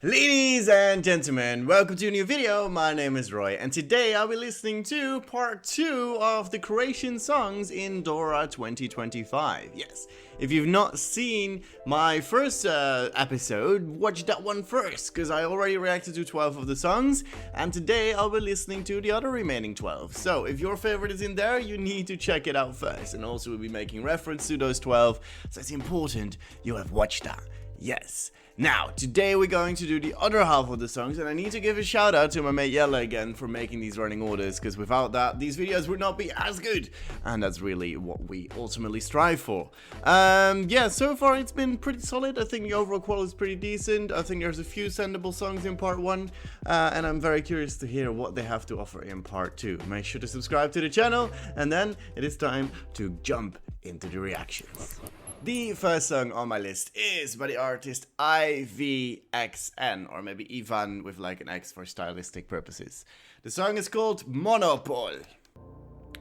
Ladies and gentlemen, welcome to a new video. My name is Roy, and today I'll be listening to part 2 of the Croatian songs in Dora 2025. Yes, if you've not seen my first episode, watch that one first, because I already reacted to 12 of the songs, and today I'll be listening to the other remaining 12. So, if your favorite is in there, you need to check it out first, and also we'll be making reference to those 12, so it's important you have watched that. Yes. Now, today we're going to do the other half of the songs, and I need to give a shout out to my mate Jelle again for making these running orders, because without that, these videos would not be as good, and that's really what we ultimately strive for. Yeah, so far it's been pretty solid. I think the overall quality is pretty decent. I think there's a few sendable songs in part 1, and I'm very curious to hear what they have to offer in part 2. Make sure to subscribe to the channel, and then it is time to jump into the reactions. The first song on my list is by the artist IVXN, or maybe Ivan with like an X for stylistic purposes. The song is called Monopol.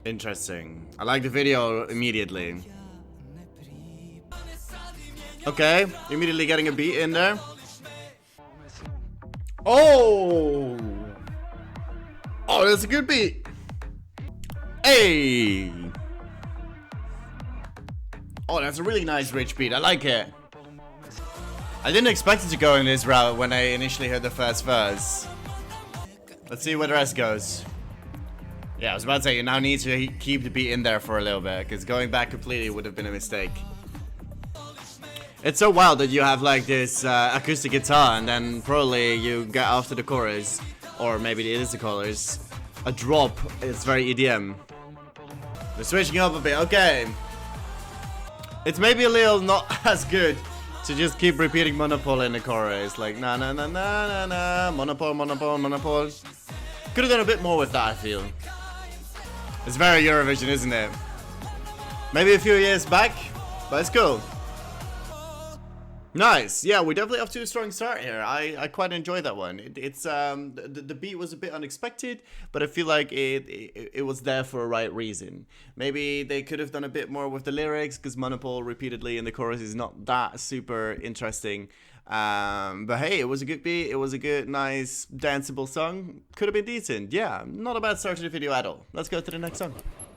Interesting. I like the video immediately. Okay, immediately getting a beat in there. Oh! Oh, that's a good beat. Hey! Oh, that's a really nice rich beat. I like it. I didn't expect it to go in this route when I initially heard the first verse. Let's see where the rest goes. Yeah, I was about to say, you now need to keep the beat in there for a little bit, because going back completely would have been a mistake. It's so wild that you have like this acoustic guitar, and then probably you get after the chorus, or maybe it is the chorus, a drop. It's very EDM. They're switching up a bit. Okay. It's maybe a little not as good to just keep repeating Monopol in the chorus. Like, na na na na na na, Monopol, Monopol, Monopol. Could have done a bit more with that, I feel. It's very Eurovision, isn't it? Maybe a few years back, but it's cool. Nice. Yeah, we definitely off to a strong start here. I quite enjoyed that one. The beat was a bit unexpected, but I feel like it was there for a right reason. Maybe they could have done a bit more with the lyrics, because Monopol repeatedly in the chorus is not that super interesting. But hey, it was a good beat. It was a good, nice, danceable song. Could have been decent. Yeah, not a bad start to the video at all. Let's go to the next song.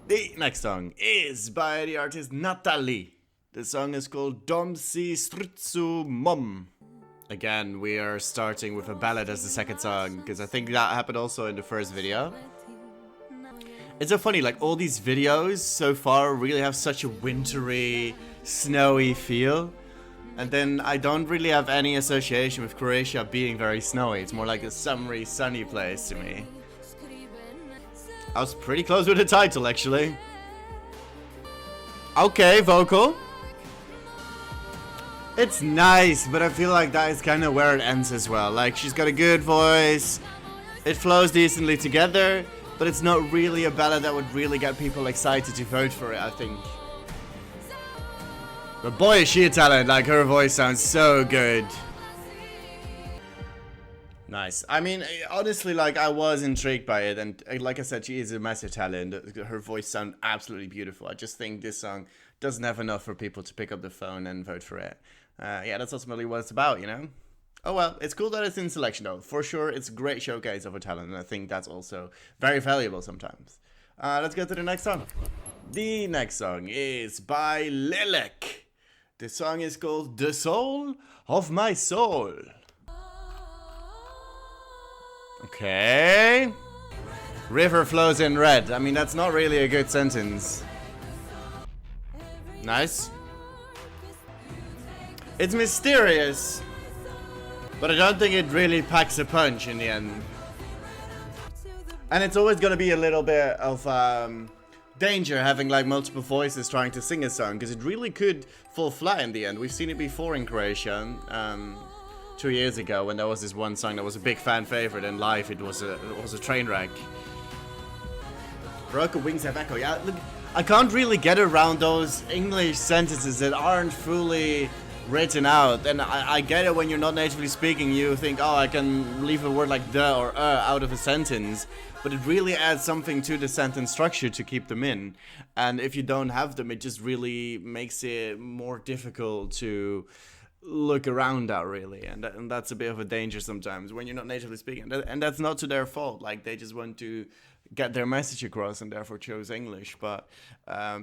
The next song is by the artist Natalli. The song is called srcu, molim. Again, we are starting with a ballad as the second song, because I think that happened also in the first video. It's so funny, like all these videos so far really have such a wintry, snowy feel. And then I don't really have any association with Croatia being very snowy. It's more like a summery, sunny place to me. I was pretty close with the title, actually. Okay, vocal. It's nice, but I feel like that is kind of where it ends as well. Like, she's got a good voice, it flows decently together, but it's not really a ballad that would really get people excited to vote for it, I think. But boy, is she a talent. Like, her voice sounds so good. Nice. I mean, honestly, like, I was intrigued by it, and like I said, she is a massive talent. Her voice sounds absolutely beautiful. I just think this song doesn't have enough for people to pick up the phone and vote for it. Yeah, that's ultimately what it's about, you know? Oh well, it's cool that it's in selection though. For sure, it's a great showcase of her talent, and I think that's also very valuable sometimes. Let's go to the next song. The next song is by Lelek. The song is called The Soul of My Soul. Okay. River flows in red. I mean, that's not really a good sentence. Nice. It's mysterious, but I don't think it really packs a punch in the end. And it's always gonna be a little bit of danger having like multiple voices trying to sing a song, because it really could fall flat in the end. We've seen it before in Croatia. 2 years ago, when there was this one song that was a big fan favorite, and live it was a train wreck. Broken wings have echo. Yeah, look, I can't really get around those English sentences that aren't fully written out. And I get it, when you're not natively speaking, you think, oh, I can leave a word like the or out of a sentence, but it really adds something to the sentence structure to keep them in. And if you don't have them, it just really makes it more difficult to look around at, really, and that's a bit of a danger sometimes when you're not natively speaking, and that's not to their fault. Like, they just want to get their message across and therefore chose English, but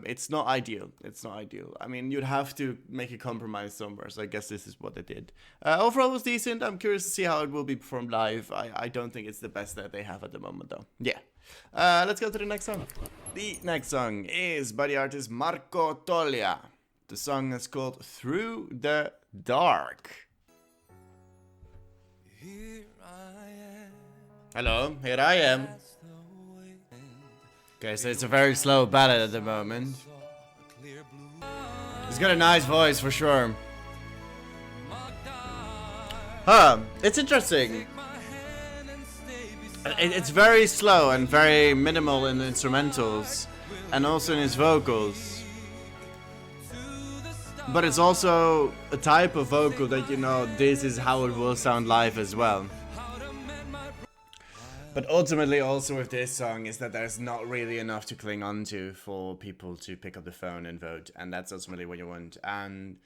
it's not ideal. It's not ideal. I mean, you'd have to make a compromise somewhere, so I guess this is what they did. Overall, it was decent. I'm curious to see how it will be performed live. I don't think it's the best that they have at the moment, though. Yeah. Let's go to the next song. The next song is by the artist Marko Tolja. The song is called Through the Dark. Hello, here I am. Okay, so it's a very slow ballad at the moment. He's got a nice voice for sure. It's interesting. It's very slow and very minimal in the instrumentals and also in his vocals. But it's also a type of vocal that, you know, this is how it will sound live as well. But ultimately also with this song is that there's not really enough to cling on to for people to pick up the phone and vote. And that's ultimately what you want. And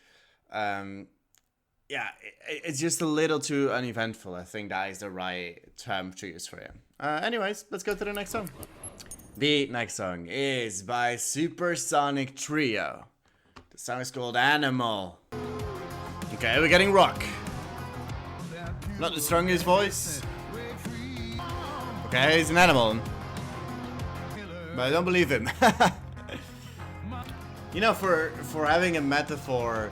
yeah, it's just a little too uneventful. I think that is the right term to use for it. Anyways, let's go to the next song. The next song is by Supersonic Trio. The song is called Animal. Okay, we're getting rock. Not the strongest voice. Okay, he's an animal. But I don't believe him. You know, for having a metaphor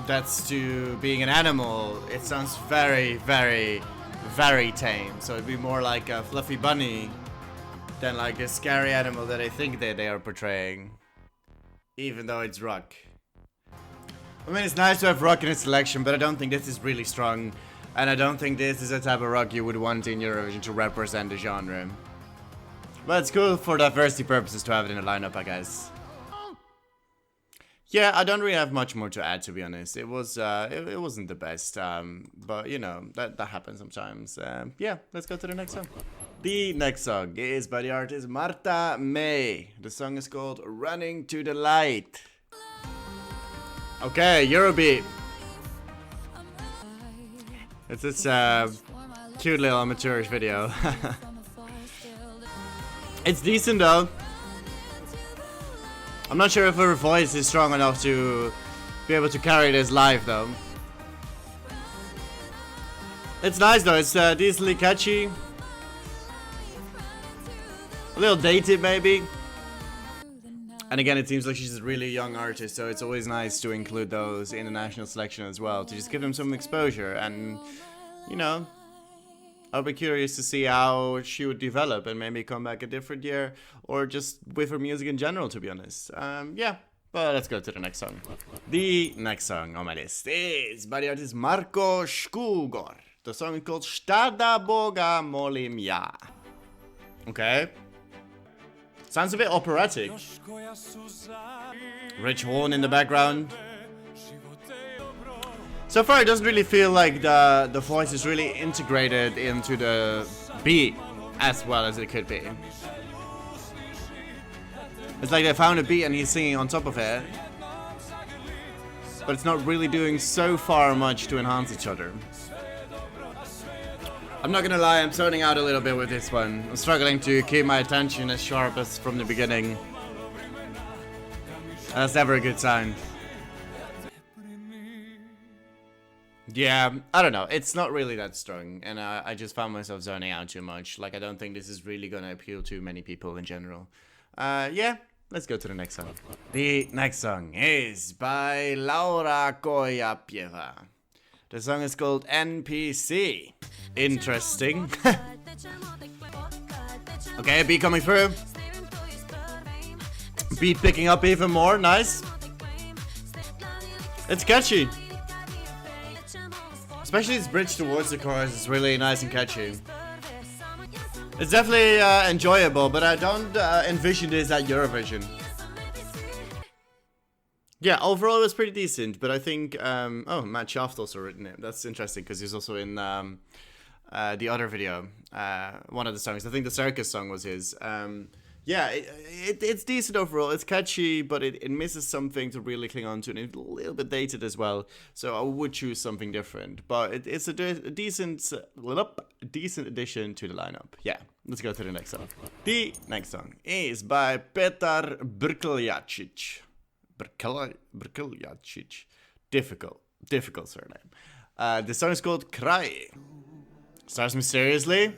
that's to being an animal, it sounds very, very, very tame. So it'd be more like a fluffy bunny than like a scary animal that I think that they are portraying. Even though it's rock. I mean, it's nice to have rock in its selection, but I don't think this is really strong. And I don't think this is a type of rock you would want in Eurovision to represent the genre. But it's cool for diversity purposes to have it in the lineup, I guess. Yeah, I don't really have much more to add, to be honest. It was, it wasn't the best, but you know, that happens sometimes. Yeah, let's go to the next song. The next song is by the artist Marta May. The song is called Running to the Light. Okay, Eurobeat. It's this cute little amateurish video. It's decent though. I'm not sure if her voice is strong enough to be able to carry this live though. It's nice though, it's decently catchy. A little dated maybe. And again, it seems like she's a really young artist, so it's always nice to include those in the national selection as well, to just give them some exposure. And, you know, I'll be curious to see how she would develop and maybe come back a different year, or just with her music in general, to be honest. Yeah, but let's go to the next song. The next song on my list is by the artist Marko Škugor. The song is called Šta da Boga, molim ja. Okay. Sounds a bit operatic. Rich horn in the background. So far it doesn't really feel like the voice is really integrated into the beat as well as it could be. It's like they found a beat and he's singing on top of it. But it's not really doing so far much to enhance each other. I'm not gonna lie, I'm zoning out a little bit with this one. I'm struggling to keep my attention as sharp as from the beginning. That's never a good sign. Yeah, I don't know. It's not really that strong, and I just found myself zoning out too much. Like, I don't think this is really gonna appeal to many people in general. Yeah, let's go to the next song. The next song is by laurakojapjeva. The song is called NPC. Interesting. Okay, beat coming through. Beat picking up even more. Nice. It's catchy. Especially its bridge towards the chorus is really nice and catchy. It's definitely enjoyable, but I don't envision this at Eurovision. Yeah, overall it was pretty decent, but I think, oh, Matt Shaft also written it. That's interesting, because he's also in the other video, one of the songs. I think the circus song was his. Yeah, it's decent overall. It's catchy, but it misses something to really cling on to, and it's a little bit dated as well. So I would choose something different. But it's a decent addition to the lineup. Yeah, let's go to the next song. The next song is by Petar Brkljačić. Brkljačić. Difficult surname. The song is called Kraj. Starts mysteriously.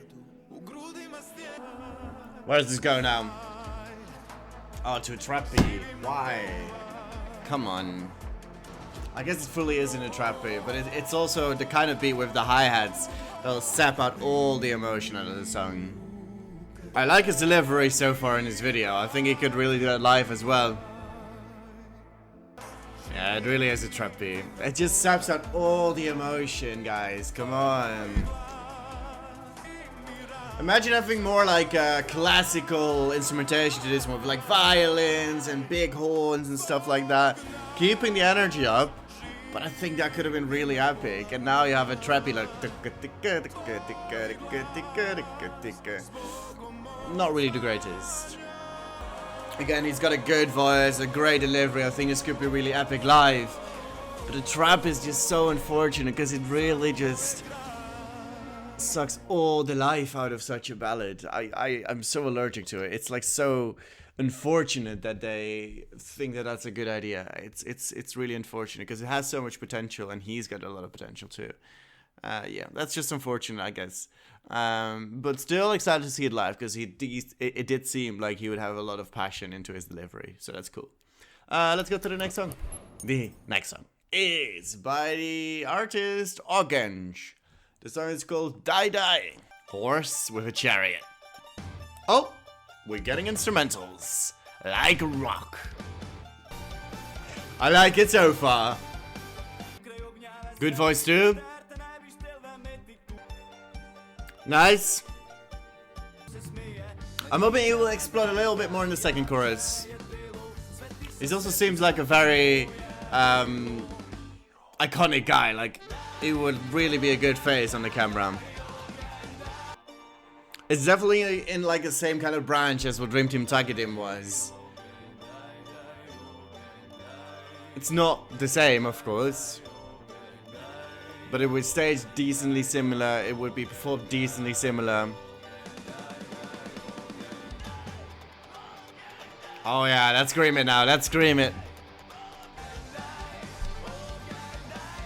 Where does this go now? Oh, to a trap beat. Why? Come on. I guess it fully isn't a trap beat, but it's also the kind of beat with the hi-hats that'll sap out all the emotion out of the song. I like his delivery so far in his video. I think he could really do that live as well. Yeah, it really is a trap beat. It just saps out all the emotion, guys. Come on. Imagine having more like classical instrumentation to this one, with like violins and big horns and stuff like that, keeping the energy up. But I think that could have been really epic. And now you have a trappy like not really the greatest. Again, he's got a good voice, a great delivery. I think this could be really epic live. But the trap is just so unfortunate because it really just sucks all the life out of such a ballad. I'm so allergic to it. It's like so unfortunate that they think that that's a good idea. It's really unfortunate because it has so much potential and he's got a lot of potential too. Yeah, that's just unfortunate, I guess. But still excited to see it live because it did seem like he would have a lot of passion into his delivery. So that's cool. Let's go to the next song. The next song is by the artist Ogenj. The song is called Die Die. Horse with a chariot. Oh, we're getting instrumentals. Like rock. I like it so far. Good voice too. Nice. I'm hoping he will explode a little bit more in the second chorus. He also seems like a very iconic guy. Like, it would really be a good face on the camera. It's definitely in like the same kind of branch as what Dream Team Takedim was. It's not the same, of course. But it would stage decently similar. It would be performed decently similar. Oh yeah, let's scream it now. Let's scream it.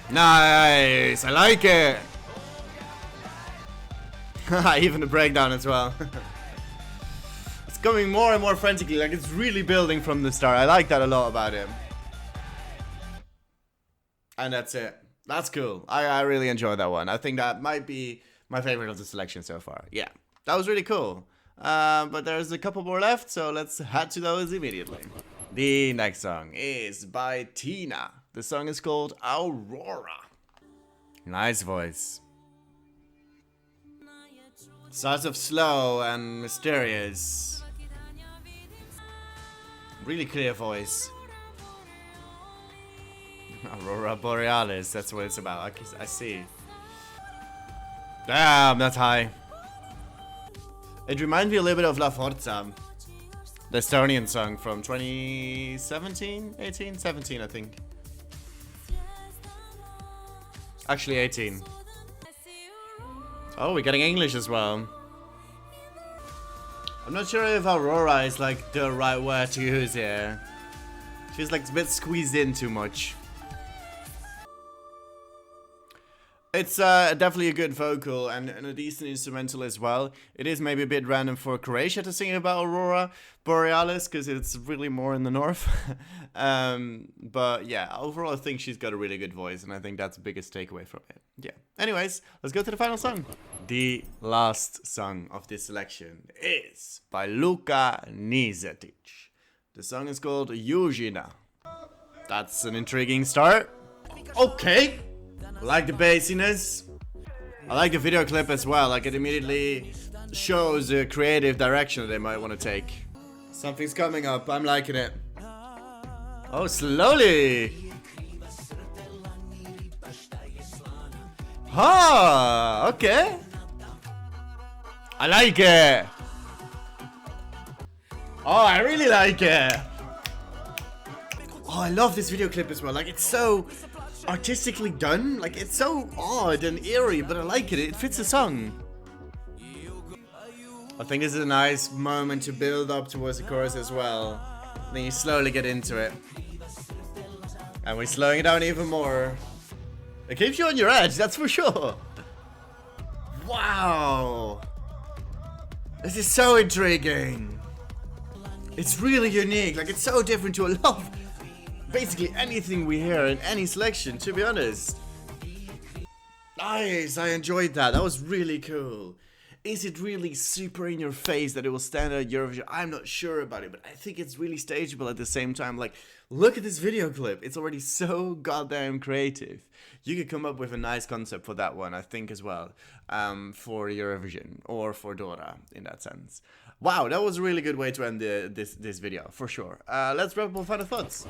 Nice, I like it. Even the breakdown as well. It's coming more and more frantically, like it's really building from the start. I like that a lot about him. And that's it. That's cool. I really enjoyed that one. I think that might be my favorite of the selection so far. Yeah, that was really cool. But there's a couple more left, so let's head to those immediately. The next song is by Teenah. The song is called Aurora. Nice voice. Starts off slow and mysterious. Really clear voice. Aurora Borealis, that's what it's about. I see. Damn, that's high. It reminds me a little bit of La Forza, the Estonian song from 2017, 18, 17, I think. Actually 18. Oh, we're getting English as well. I'm not sure if Aurora is like the right word to use here. Feels like it's a bit squeezed in too much. It's definitely a good vocal and a decent instrumental as well. It is maybe a bit random for Croatia to sing about Aurora Borealis because it's really more in the north. But yeah, overall I think she's got a really good voice and I think that's the biggest takeaway from it. Yeah. Anyways, let's go to the final song. The last song of this selection is by Luka Nižetić. The song is called Južina. That's an intriguing start. Okay. I like the bassiness. I like the video clip as well. Like it immediately shows a creative direction that they might want to take. Something's coming up. I'm liking it. Oh, slowly. Ah, okay. I like it. Oh, I really like it. Oh, I love this video clip as well. Like, it's so artistically done. Like, it's so odd and eerie, but I like it. It fits the song. I think this is a nice moment to build up towards the chorus as well. Then you slowly get into it. And we're slowing it down even more. It keeps you on your edge, that's for sure. Wow. This is so intriguing. It's really unique. Like, it's so different to a lot of basically anything we hear in any selection, to be honest. Nice, I enjoyed that. That was really cool. Is it really super in your face that it will stand out at Eurovision? I'm not sure about it, but I think it's really stageable at the same time. Like, look at this video clip. It's already so goddamn creative. You could come up with a nice concept for that one, I think, as well, for Eurovision or for Dora, in that sense. Wow, that was a really good way to end this video, for sure. Let's wrap up with final thoughts.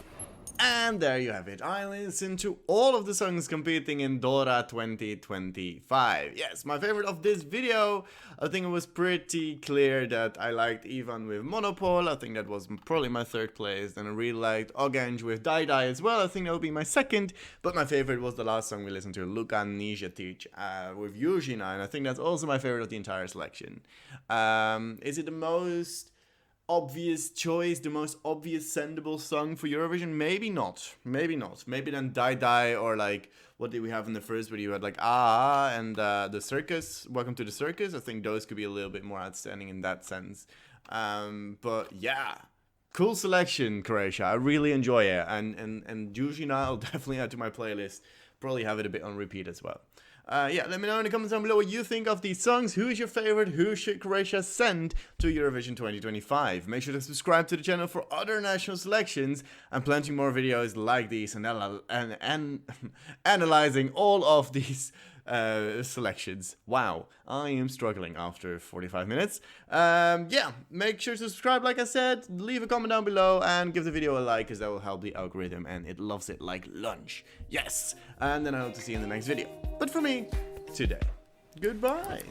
And there you have it. I listened to all of the songs competing in Dora 2025. Yes, my favorite of this video, I think it was pretty clear that I liked Ivan with Monopol. I think that was probably my third place. And I really liked Ogenj with Die Die as well. I think that would be my second. But my favorite was the last song we listened to, Luka and Nižetić with Južina. And I think that's also my favorite of the entire selection. Is it the most obvious choice, the most obvious sendable song for Eurovision? Maybe not. Maybe not. Maybe then Die Die, or like, what did we have in the first video? We had like and the Circus, Welcome to the Circus. I think those could be a little bit more outstanding in that sense. But yeah, cool selection, Croatia. I really enjoy it. And Južina, I'll definitely add to my playlist. Probably have it a bit on repeat as well. Yeah, let me know in the comments down below what you think of these songs. Who is your favorite? Who should Croatia send to Eurovision 2025? Make sure to subscribe to the channel for other national selections and plenty more videos like these and analyzing all of these selections. Wow, I am struggling after 45 minutes. Yeah, make sure to subscribe, like I said, leave a comment down below and give the video a like, because that will help the algorithm and it loves it like lunch. Yes, and then I hope to see you in the next video. But for me, today, goodbye.